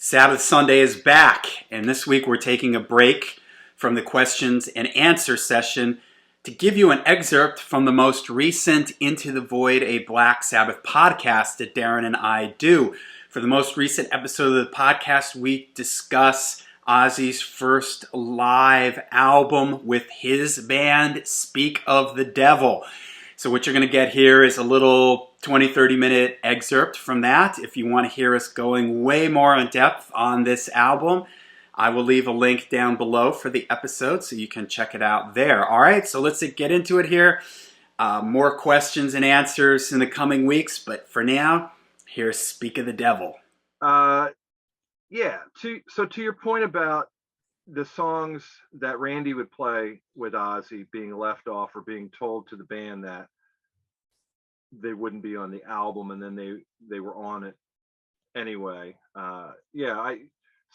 Sabbath Sunday is back, and this week we're taking a break from the questions and answer session to give you an excerpt from the most recent Into the Void, a Black Sabbath podcast that Darren and I do. For the most recent episode of the podcast, we discuss Ozzy's first live album with his band, Speak of the Devil. So what you're going to get here is a little 20-30 minute excerpt from that. If you want to hear us going way more in depth on this album, I will leave a link down below for the episode so you can check it out there. All right, so let's get into it here. More questions and answers in the coming weeks, but for now, here's Speak of the Devil. To your point about the songs that Randy would play with Ozzy being left off or being told to the band that they wouldn't be on the album, and then they were on it anyway. So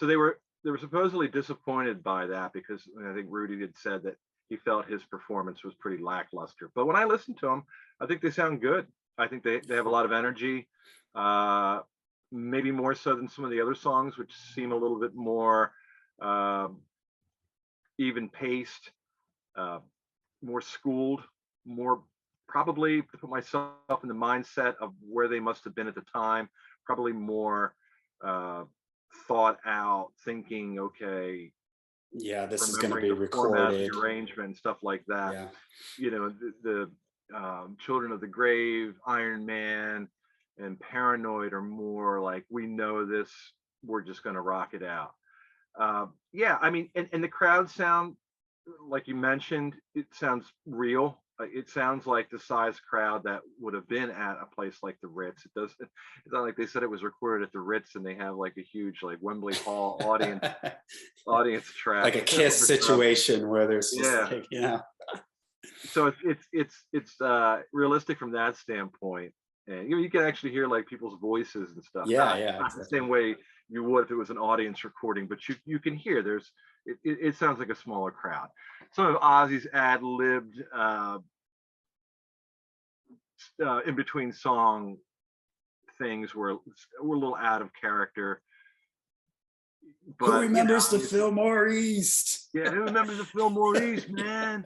they were supposedly disappointed by that because I think Rudy had said that he felt his performance was pretty lackluster. But when I listen to them, I think they sound good. I think they have a lot of energy, maybe more so than some of the other songs, which seem a little bit more even paced, more schooled, more probably, to put myself in the mindset of where they must have been at the time, probably more thought out, thinking, okay, yeah, this is going to be recorded, the arrangement and stuff like that. Yeah. You know, the Children of the Grave, Iron Man, and Paranoid are more like, we know this, we're just going to rock it out. I mean, and the crowd sound, like you mentioned, it sounds real. It sounds like the size crowd that would have been at a place like the Ritz. It's not like they said it was recorded at the Ritz and they have like a huge like Wembley Hall audience track, like a Kiss situation where there's just So it's realistic from that standpoint, and you can actually hear like people's voices and stuff. Not exactly. The same way you would if it was an audience recording, but you can hear it sounds like a smaller crowd. Some of Ozzy's ad-libbed in between song things were a little out of character. But, who remembers the Fillmore East? Yeah, who remembers the Fillmore East, man?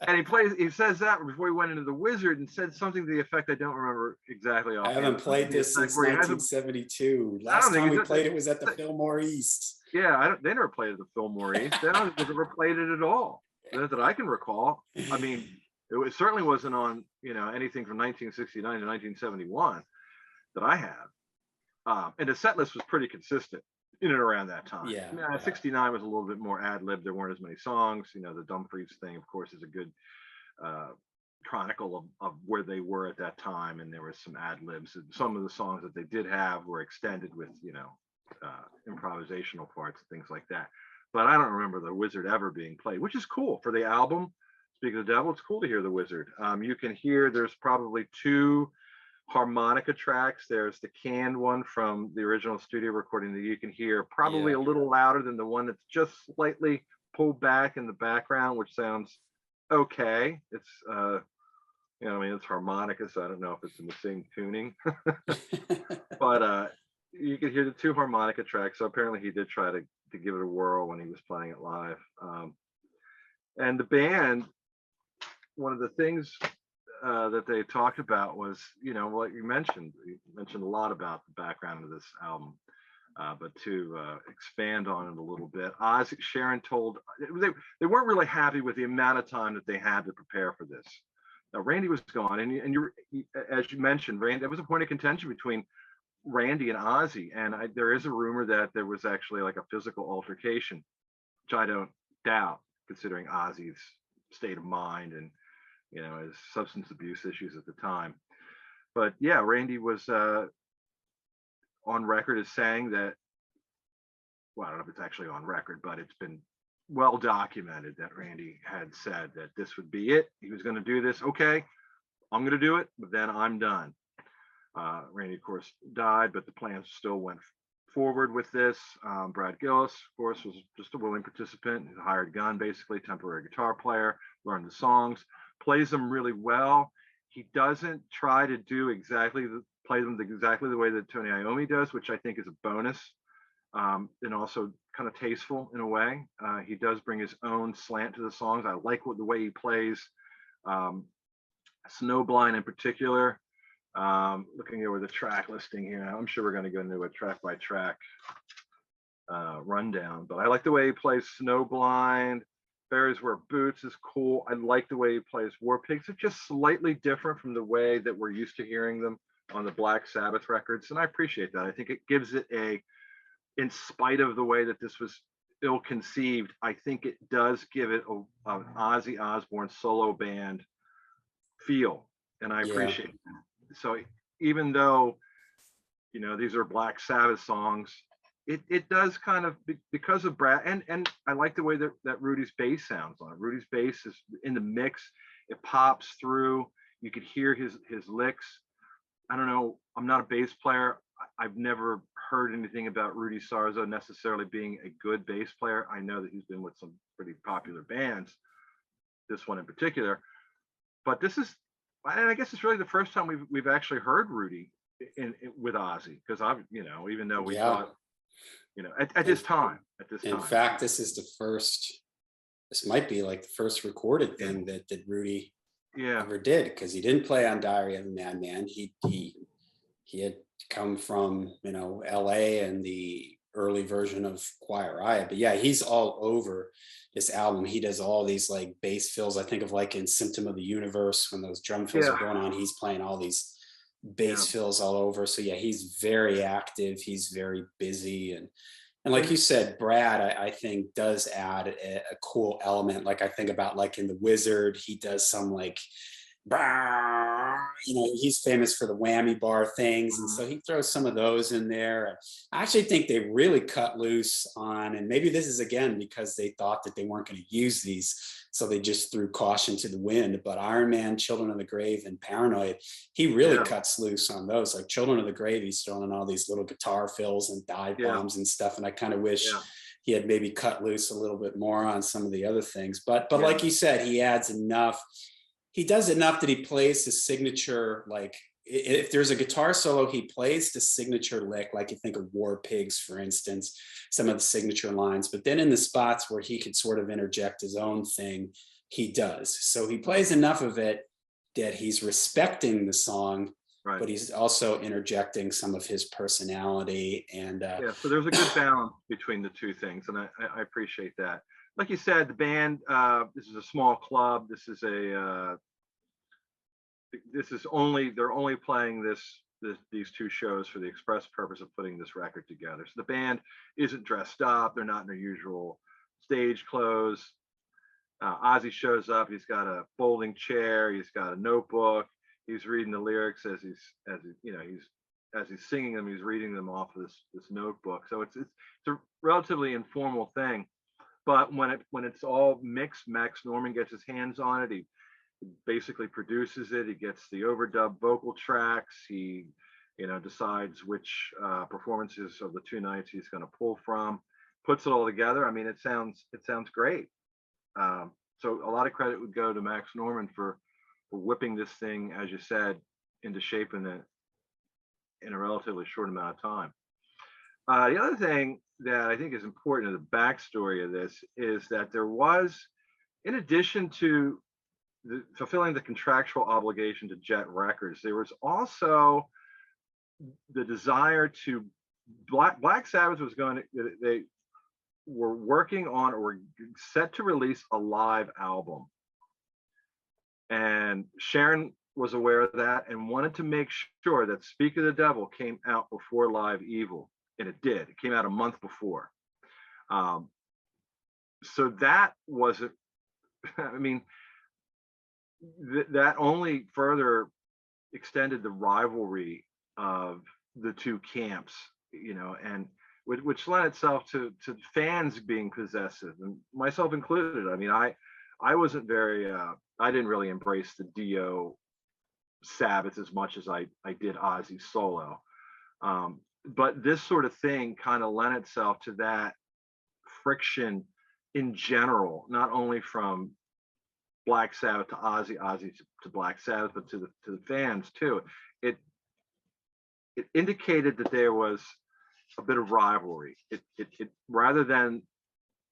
And he says that before he went into the Wizard and said something to the effect I don't remember exactly. I haven't played this since 1972. Last time we played it was at the Fillmore East. Yeah, they never played at the Fillmore East. They don't think they've ever played it at all. Not that I can recall. I mean, it certainly wasn't on anything from 1969 to 1971 that I have. And the set list was pretty consistent in and around that time. 69 was a little bit more ad-lib. There weren't as many songs. The Dumfries thing, of course, is a good chronicle of where they were at that time, and there was some ad-libs. Some of the songs that they did have were extended with improvisational parts and things like that. But I don't remember the Wizard ever being played, which is cool for the album. Speaking of the Devil, it's cool to hear the Wizard. You can hear there's probably two harmonica tracks. There's the canned one from the original studio recording that you can hear probably a little louder than the one that's just slightly pulled back in the background, which sounds okay. It's it's harmonica, so I don't know if it's in the same tuning. But you can hear the two harmonica tracks. So apparently he did try to give it a whirl when he was playing it live. And the band, one of the things that they talked about was, what you mentioned. You mentioned a lot about the background of this album, but to expand on it a little bit, Sharon told they weren't really happy with the amount of time that they had to prepare for this. Now, Randy was gone, and you, as you mentioned, Randy, there was a point of contention between Randy and Ozzy, and there is a rumor that there was actually like a physical altercation, which I don't doubt, considering Ozzy's state of mind and his substance abuse issues at the time. But yeah, Randy was on record as saying that, well, I don't know if it's actually on record, but it's been well documented that Randy had said that this would be it. He was going to do this. Okay, I'm going to do it, but then I'm done. Randy, of course, died, but the plans still went forward with this. Brad Gillis, of course, was just a willing participant. He's a hired gun, basically, temporary guitar player, learned the songs, plays them really well. He doesn't try to play them exactly the way that Tony Iommi does, which I think is a bonus. and also kind of tasteful in a way. He does bring his own slant to the songs. I like the way he plays um, Snowblind in particular. Looking over the track listing here, I'm sure we're going to go into a track by track rundown, but I like the way he plays Snowblind. Fairies Wear Boots is cool. I like the way he plays War Pigs. It's just slightly different from the way that we're used to hearing them on the Black Sabbath records, and I appreciate that. I think it gives it in spite of the way that this was ill-conceived, I think it does give it an Ozzy Osbourne solo band feel, and I appreciate that. So even though these are Black Sabbath songs, it does kind of, because of Brad, and I like the way that Rudy's bass sounds on it. Rudy's bass is in the mix. It pops through. You could hear his licks. I don't know. I'm not a bass player. I've never heard anything about Rudy Sarzo necessarily being a good bass player. I know that he's been with some pretty popular bands, this one in particular. But this is, and I guess it's really the first time we've actually heard Rudy with Ozzy, because even though we thought, at this time. In fact, this is the first. This might be like the first recorded thing that Rudy ever did, because he didn't play on Diary of a Madman. He had come from LA and the early version of Quiet Riot, but yeah, he's all over this album. He does all these like bass fills. I think of like in Symptom of the Universe, when those drum fills are going on, he's playing all these bass fills all over. So yeah, he's very active. He's very busy, and like you said, Brad, I think does add a cool element. Like I think about like in The Wizard, he does some like, he's famous for the whammy bar things, and so he throws some of those in there. I actually think they really cut loose on, and maybe this is again because they thought that they weren't going to use these, so they just threw caution to the wind. But Iron Man, Children of the Grave, and Paranoid, he really cuts loose on those. Like Children of the Grave, he's throwing in all these little guitar fills and dive bombs and stuff, and I kind of wish he had maybe cut loose a little bit more on some of the other things. But like you said, he adds enough. He does enough that he plays his signature, like if there's a guitar solo, he plays the signature lick, like you think of War Pigs, for instance, some of the signature lines. But then in the spots where he could sort of interject his own thing, he does. So he plays enough of it that he's respecting the song, but he's also interjecting some of his personality. And so there's a good balance between the two things, and I appreciate that. Like you said, the band, this is a small club. They're only playing these two shows for the express purpose of putting this record together. So the band isn't dressed up. They're not in their usual stage clothes. Ozzy shows up. He's got a folding chair. He's got a notebook. He's reading the lyrics as he's singing them. He's reading them off of this notebook. So it's a relatively informal thing. But when it's all mixed, Max Norman gets his hands on it. He basically produces it. He gets the overdub vocal tracks. He, decides which performances of the two nights he's going to pull from. Puts it all together. I mean, it sounds great. So a lot of credit would go to Max Norman for whipping this thing, as you said, into shape in a relatively short amount of time. The other thing that I think is important in the backstory of this is that there was, in addition to fulfilling the contractual obligation to Jet Records, there was also the desire to Black Sabbath they were working on or were set to release a live album, and Sharon was aware of that and wanted to make sure that Speak of the Devil came out before Live Evil. And it did. It came out a month before. So that wasn't, I mean, that only further extended the rivalry of the two camps, and which lent itself to fans being possessive, and myself included. I mean, I wasn't very, I didn't really embrace the Dio Sabbath as much as I did Ozzy solo. But this sort of thing kind of lent itself to that friction in general, not only from Black Sabbath to Ozzy, Ozzy to Black Sabbath, but to the fans too. It indicated that there was a bit of rivalry. It rather than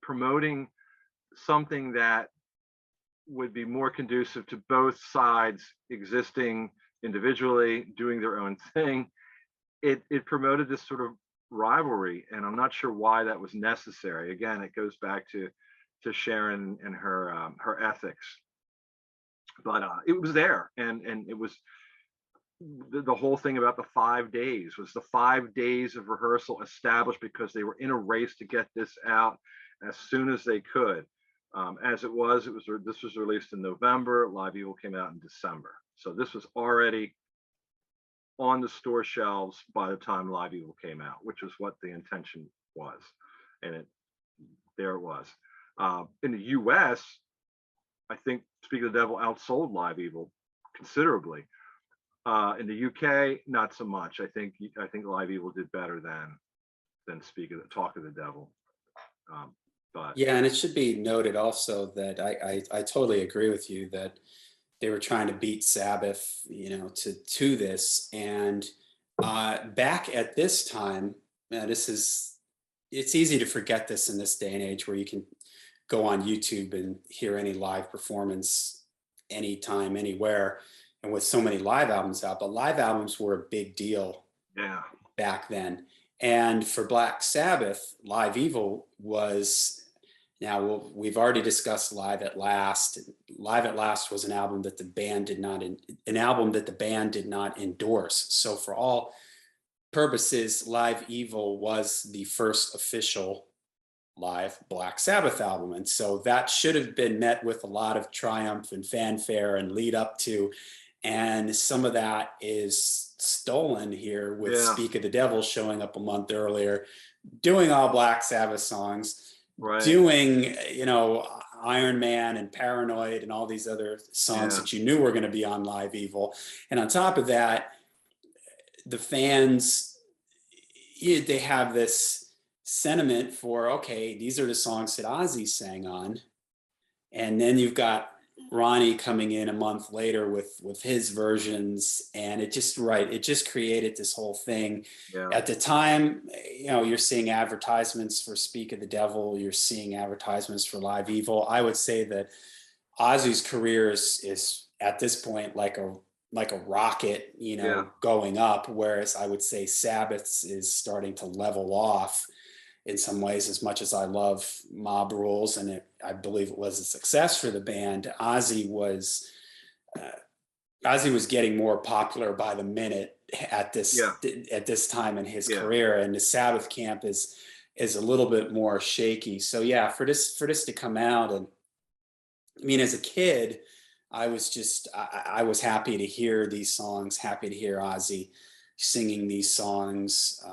promoting something that would be more conducive to both sides existing individually, doing their own thing, it promoted this sort of rivalry, and I'm not sure why that was necessary. Again, it goes back to Sharon and her ethics, but it was there, and it was the whole thing about the 5 days was the 5 days of rehearsal established because they were in a race to get this out as soon as they could. As it was this was released in November. Live Evil came out in December, so this was already on the store shelves by the time Live Evil came out, which was what the intention was, and there it was. In the U.S., I think Speak of the Devil outsold Live Evil considerably. In the UK, not so much. I think Live Evil did better than Talk of the Devil. But yeah, and it should be noted also that I totally agree with you that they were trying to beat Sabbath, to this. And back at this time, it's easy to forget this in this day and age where you can go on YouTube and hear any live performance anytime, anywhere, and with so many live albums out. But live albums were a big deal back then. And for Black Sabbath, Live Evil was, now we've already discussed Live at Last. Live at Last was an album that the band did not endorse. So for all purposes, Live Evil was the first official live Black Sabbath album. And so that should have been met with a lot of triumph and fanfare and lead up to. And some of that is stolen here with Speak of the Devil showing up a month earlier, doing all Black Sabbath songs, doing, Iron Man and Paranoid and all these other songs that you knew were going to be on Live Evil. And on top of that, the fans, they have this sentiment for, okay, these are the songs that Ozzy sang on. And then you've got Ronnie coming in a month later with his versions, and it just created this whole thing. At the time, you're seeing advertisements for Speak of the Devil, you're seeing advertisements for Live Evil. I would say that Ozzy's career is at this point like a rocket, going up, whereas I would say Sabbath's is starting to level off in some ways. As much as I love Mob Rules, and I believe it was a success for the band, Ozzy was getting more popular by the minute at this time in his career, and the Sabbath camp is a little bit more shaky. So for this to come out, and I mean, as a kid, I was happy to hear these songs, happy to hear Ozzy singing these songs.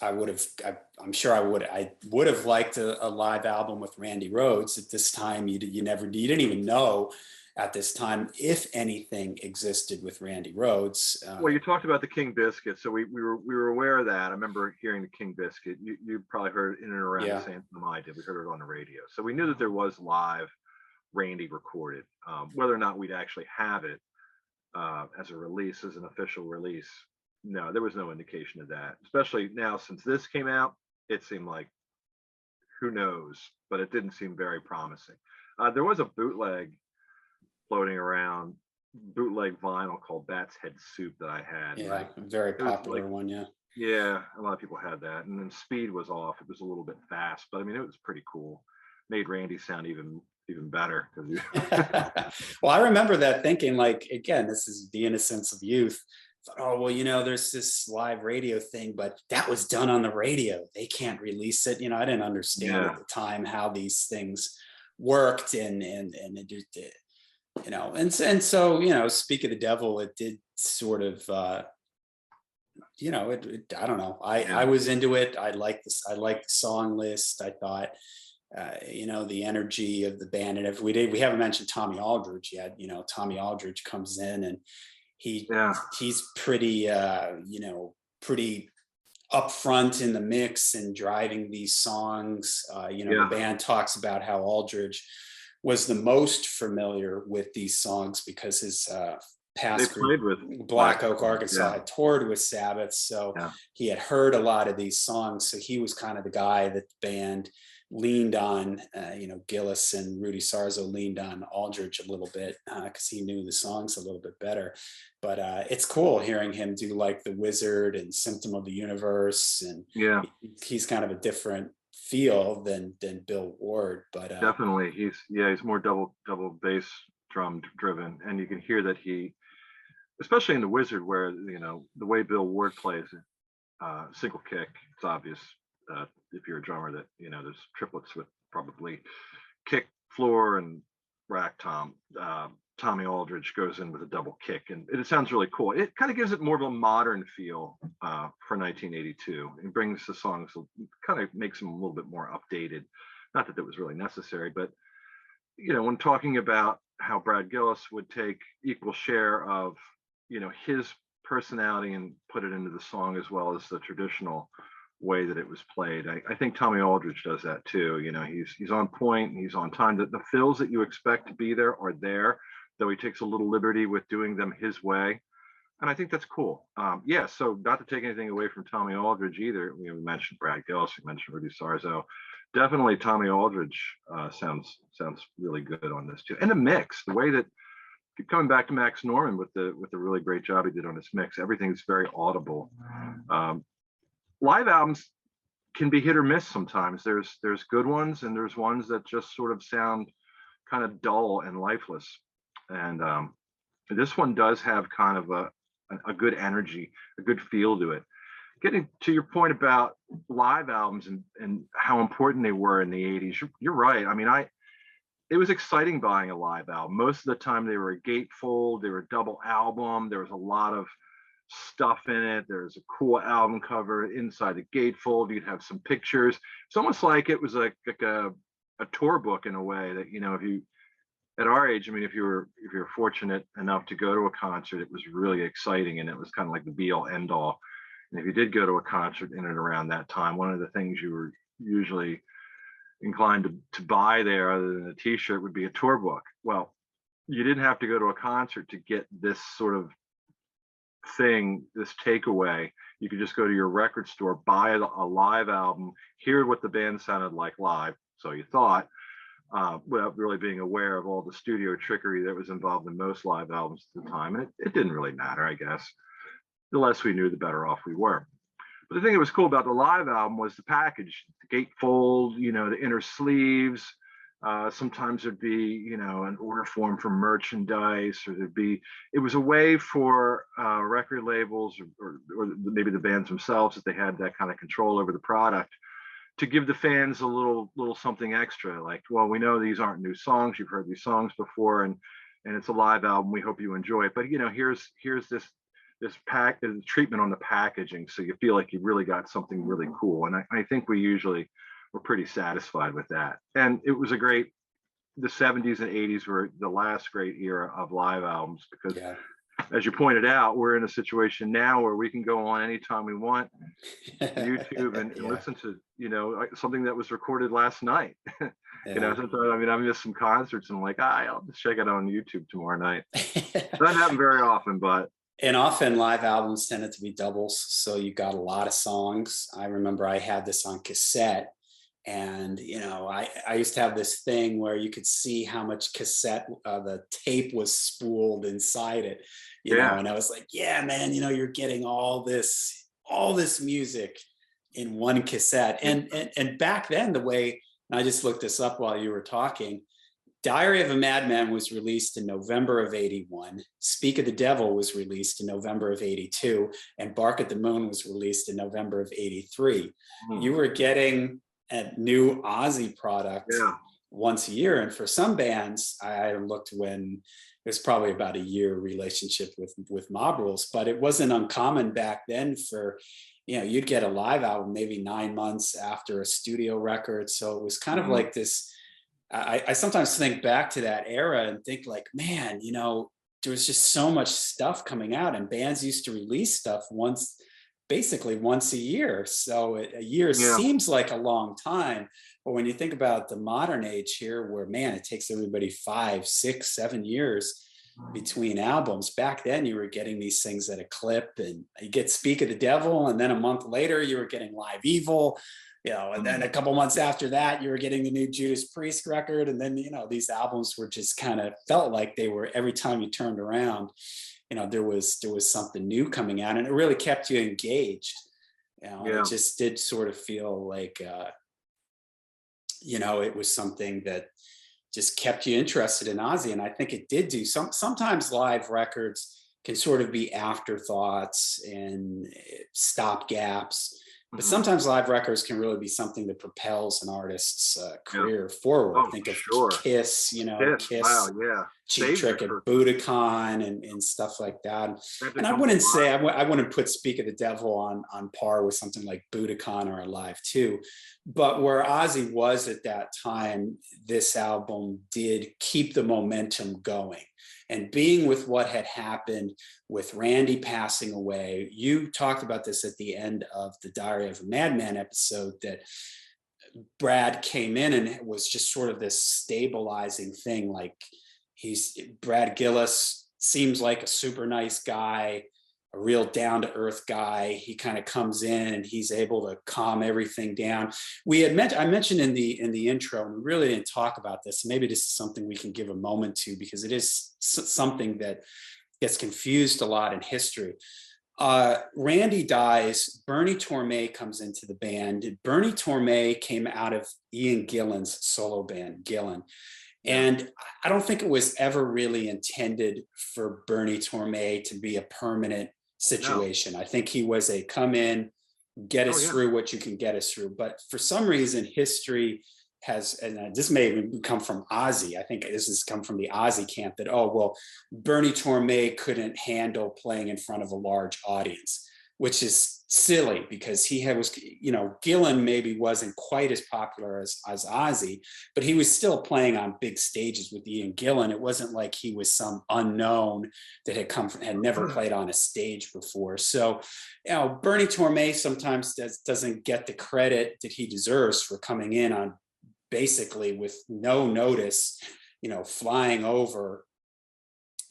I'm sure I would have liked a live album with Randy Rhoads. At this time, you didn't even know at this time if anything existed with Randy Rhoads. Well, you talked about the King Biscuit, so we were aware of that. I remember hearing the King Biscuit. You probably heard it in and around the same time I did. We heard it on the radio, so we knew that there was live Randy recorded. Whether or not we'd actually have it as a release, as an official release, no, there was no indication of that. Especially now, since this came out, it seemed like, who knows, but it didn't seem very promising. There was a bootleg floating around, bootleg vinyl called Bat's Head Soup that I had. A very popular one. Yeah, a lot of people had that. And then Speed was off. It was a little bit fast, but I mean, it was pretty cool. Made Randy sound even better. Well, I remember that thinking, like, again, this is the innocence of youth. Oh, well, there's this live radio thing, but that was done on the radio. They can't release it. I didn't understand at the time how these things worked, and it just, and so, Speak of the Devil, it did sort of, I don't know. I was into it. I liked this. I liked the song list. I thought, the energy of the band. And if we haven't mentioned Tommy Aldridge yet. Tommy Aldridge comes in, and he's pretty, pretty upfront in the mix and driving these songs. The band talks about how Aldridge was the most familiar with these songs because his past played group, with Black Oak, Arkansas, Yeah. had toured with Sabbath, so Yeah. he had heard a lot of these songs. So he was kind of the guy that the band leaned on. Gillis and Rudy Sarzo leaned on Aldridge a little bit because he knew the songs a little bit better. But it's cool hearing him do like The Wizard and Symptom of the Universe, and Yeah, he's kind of a different feel than Bill Ward. But definitely. He's more double bass drum driven, and you can hear that he, especially in The Wizard, where the way Bill Ward plays single kick, it's obvious if you're a drummer that there's triplets with probably kick, floor, and rack tom. Tommy Aldridge goes in with a double kick, and it sounds really cool. It kind of gives it more of a modern feel for 1982. It brings the songs, kind of makes them a little bit more updated. Not that was really necessary, but when talking about how Brad Gillis would take equal share of his personality and put it into the song as well as the traditional way that it was played, I think Tommy Aldridge does that too. He's on point and he's on time. The fills that you expect to be there are there, though he takes a little liberty with doing them his way, and I think that's cool. So not to take anything away from Tommy Aldridge either. We mentioned Brad Gillis, we mentioned Rudy Sarzo. Definitely Tommy Aldridge sounds really good on this too, and the mix, the way that, coming back to Max Norman with the really great job he did on his mix, everything's very audible. Live albums can be hit or miss sometimes. There's good ones, and there's ones that just sort of sound kind of dull and lifeless. And this one does have kind of a good energy, a good feel to it. Getting to your point about live albums and how important they were in the 80s, you're right. I mean, it was exciting buying a live album. Most of the time they were a gatefold, they were a double album. There was a lot of stuff in it. There's a cool album cover inside the gatefold. You'd have some pictures. It's almost like it was like a tour book in a way that, if you, at our age, I mean, if you were fortunate enough to go to a concert, it was really exciting, and it was kind of like the be all end all. And if you did go to a concert in and around that time, one of the things you were usually inclined to buy there, other than a t-shirt, would be a tour book. Well, you didn't have to go to a concert to get this sort of thing, this takeaway. You could just go to your record store, buy a live album, hear what the band sounded like live, so you thought, without really being aware of all the studio trickery that was involved in most live albums at the time. And it didn't really matter, I guess. The less we knew, the better off we were. But the thing that was cool about the live album was the package, the gatefold, the inner sleeves. Sometimes there'd be, an order form for merchandise, or it was a way for record labels or maybe the bands themselves, if they had that kind of control over the product, to give the fans a little something extra. Like, well, we know these aren't new songs. You've heard these songs before, and it's a live album. We hope you enjoy it. But, here's this treatment on the packaging, so you feel like you really got something really cool. And I think we usually were pretty satisfied with that. And it was the 70s and 80s were the last great era of live albums, because as you pointed out, we're in a situation now where we can go on anytime we want YouTube and listen to something that was recorded last night. Sometimes, I miss some concerts and I'm like, I'll just check it out on YouTube tomorrow night. Doesn't happen very often, but and often live albums tended to be doubles, so you got a lot of songs. I remember I had this on cassette, and I used to have this thing where you could see how much cassette the tape was spooled inside it, and I was like, yeah, man, you're getting all this music in one cassette. And back then, the way, and I just looked this up while you were talking, Diary of a Madman was released in November of 81. Speak of the Devil was released in November of 82. And Bark at the Moon was released in November of 83. You were getting a new Ozzy product once a year. And for some bands, I looked when it was probably about a year relationship with Mob Rules, but it wasn't uncommon back then for, you'd get a live album maybe 9 months after a studio record. So it was kind of like this. I sometimes think back to that era and think like, man, there was just so much stuff coming out, and bands used to release stuff basically once a year. So a year seems like a long time. But when you think about the modern age here, where, man, it takes everybody 5, 6, 7 years between albums. Back then you were getting these things at a clip, and you get Speak of the Devil, and then a month later you were getting Live Evil, and then a couple months after that you were getting the new Judas Priest record. And then, these albums were just kind of felt like they were, every time you turned around, there was something new coming out, and it really kept you engaged. And it just did sort of feel like, it was something that just kept you interested in Ozzy. And I think it did do sometimes live records can sort of be afterthoughts and stopgaps. But sometimes live records can really be something that propels an artist's career forward. Think of Kiss, Kiss, wow, yeah, Cheap Trick at Budokan and stuff like that. And I wouldn't say, I wouldn't put Speak of the Devil on par with something like Budokan or Alive 2. But where Ozzy was at that time, this album did keep the momentum going. And being with what had happened with Randy passing away, you talked about this at the end of the Diary of a Madman episode, that Brad came in and it was just sort of this stabilizing thing. Like, Brad Gillis seems like a super nice guy, a real down-to-earth guy. He kind of comes in and he's able to calm everything down. I mentioned in the intro, and we really didn't talk about this. Maybe this is something we can give a moment to, because it is something that gets confused a lot in history. Randy dies. Bernie Tormé comes into the band. Bernie Tormé came out of Ian Gillan's solo band, Gillan. And I don't think it was ever really intended for Bernie Tormé to be a permanent situation. No. I think he was a come in, get us through what you can get us through. But for some reason, history has, and this may even come from Ozzy, I think this has come from the Ozzy camp, that, Bernie Tormé couldn't handle playing in front of a large audience, which is silly, because Gillan maybe wasn't quite as popular as Ozzy, but he was still playing on big stages with Ian Gillan. It wasn't like he was some unknown that had never played on a stage before. So, Bernie Tormé sometimes doesn't get the credit that he deserves for coming in on basically with no notice, flying over,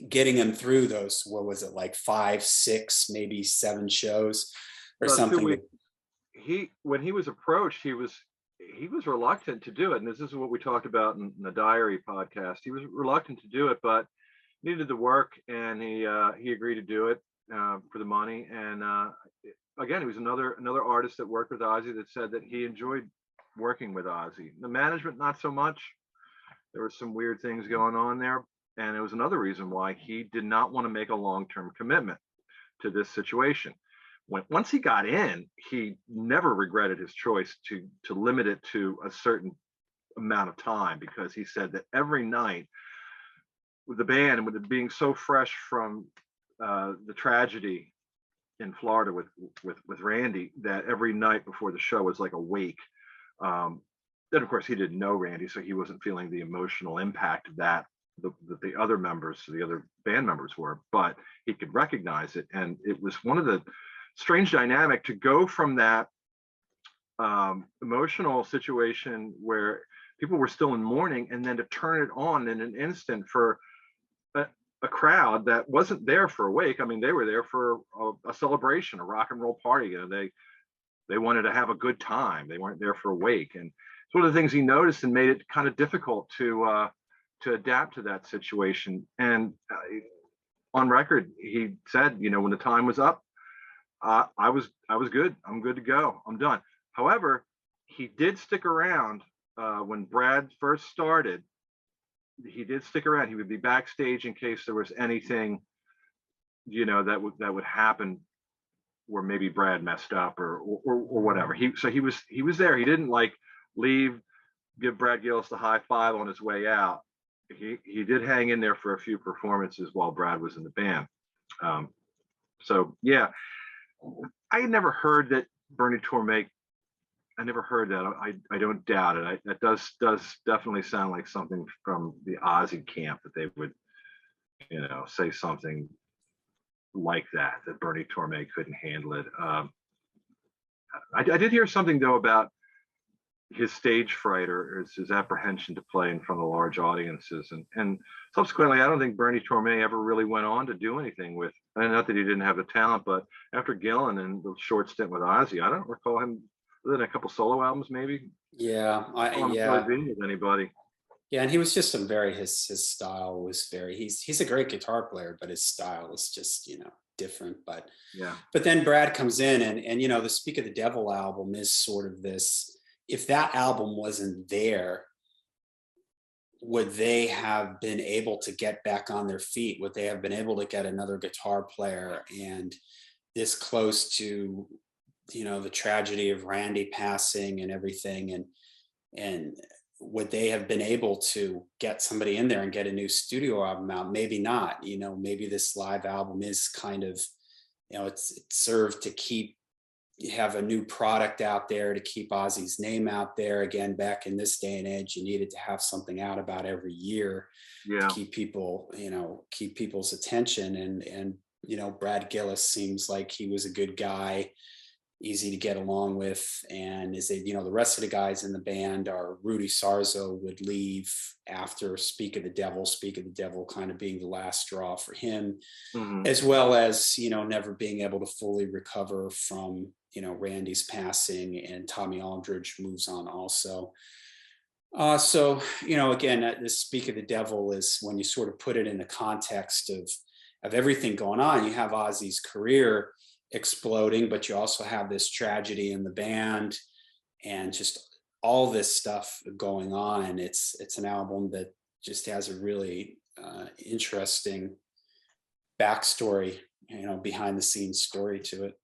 getting him through those, what was it, like 5, 6, maybe 7 shows or something. When he was approached, he was reluctant to do it. And this is what we talked about in the Diary podcast. He was reluctant to do it, but needed the work, and he agreed to do it for the money. And again, he was another artist that worked with Ozzy that said that he enjoyed working with Ozzy. The management, not so much. There were some weird things going on there. And it was another reason why he did not want to make a long-term commitment to this situation. Once he got in, he never regretted his choice to limit it to a certain amount of time, because he said that every night with the band, and with it being so fresh from the tragedy in Florida with Randy, that every night before the show was like a wake. Then of course he didn't know Randy, so he wasn't feeling the emotional impact of that the other band members were, but he could recognize it. And it was one of the strange dynamic to go from that emotional situation where people were still in mourning, and then to turn it on in an instant for a crowd that wasn't there for a wake. I mean, they were there for a celebration, a rock and roll party. They wanted to have a good time. They weren't there for a wake. And it's one of the things he noticed and made it kind of difficult to adapt to that situation. And on record, he said, when the time was up, I was good. I'm good to go. I'm done. However, he did stick around when Brad first started. He did stick around. He would be backstage in case there was anything, that would happen where maybe Brad messed up or whatever. He was there. He didn't leave, give Brad Gillis the high five on his way out. He did hang in there for a few performances while Brad was in the band. So yeah, I had never heard that Bernie Tormé. I never heard that. I don't doubt it. That does definitely sound like something from the Ozzy camp, that they would, say something like that Bernie Tormé couldn't handle it. I did hear something though about his stage fright or his apprehension to play in front of large audiences. And subsequently, I don't think Bernie Torme ever really went on to do anything with, and not that he didn't have the talent, but after Gillan and the short stint with Ozzy, I don't recall him other than a couple solo albums, maybe. Yeah, Really being with anybody. yeah, and he was just his style was very, he's a great guitar player, but his style is just, different. But Yeah. then Brad comes in and the Speak of the Devil album is sort of this, if that album wasn't there, would they have been able to get back on their feet? Would they have been able to get another guitar player and this close to, the tragedy of Randy passing and everything? And would they have been able to get somebody in there and get a new studio album out? Maybe not. Maybe this live album is kind of, it's served to have a new product out there, to keep Ozzy's name out there. Again, back in this day and age, you needed to have something out about every year to keep people, keep people's attention. And Brad Gillis seems like he was a good guy, easy to get along with. And the rest of the guys in the band are Rudy Sarzo would leave after Speak of the Devil kind of being the last straw for him, as well as, never being able to fully recover from, Randy's passing, and Tommy Aldridge moves on also. So, again, the Speak of the Devil is, when you sort of put it in the context of everything going on, you have Ozzy's career exploding, but you also have this tragedy in the band and just all this stuff going on. It's an album that just has a really interesting backstory, behind the scenes story to it.